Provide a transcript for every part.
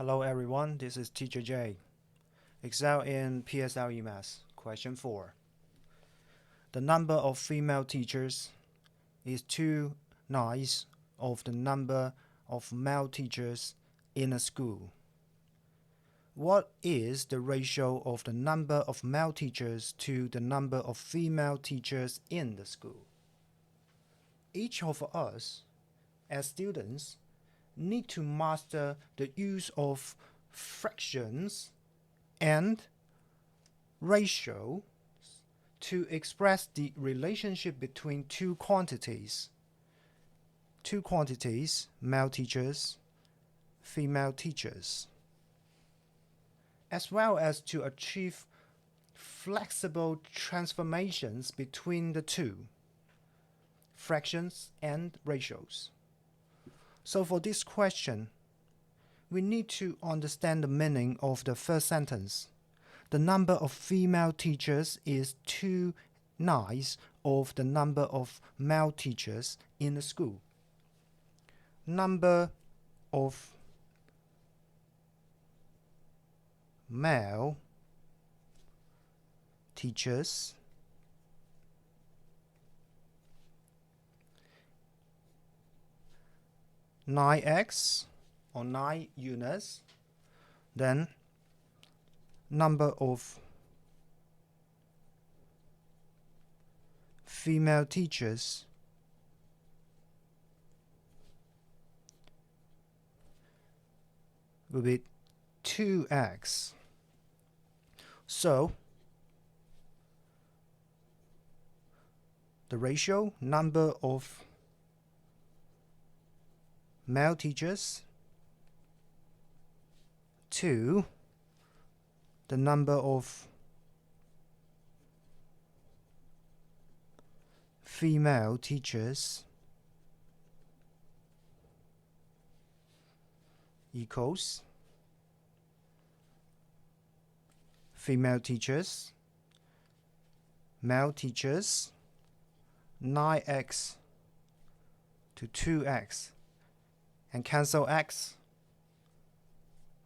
Hello everyone, this is Teacher J. Excel in PSLE Math. Question 4. The number of female teachers is 2/9 of the number of male teachers in a school. What is the ratio of the number of male teachers to the number of female teachers in the school? Each of us, as students, need to master the use of fractions and ratios to express the relationship between two quantities, male teachers, female teachers, as well as to achieve flexible transformations between the two, fractions and ratios. So for this question, we need to understand the meaning of the first sentence. The number of female teachers is 2/9 of the number of male teachers in the school. Number of male teachers (9x) or 9 units, then number of female teachers will be 2x. So the ratio number of male teachers to the number of female teachers equals female teachers, male teachers, 9x to 2x, and cancel x.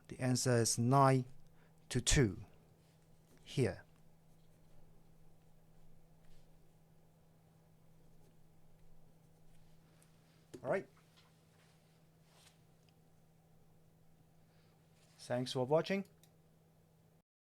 The answer is 9 to 2 here. All right. Thanks for watching.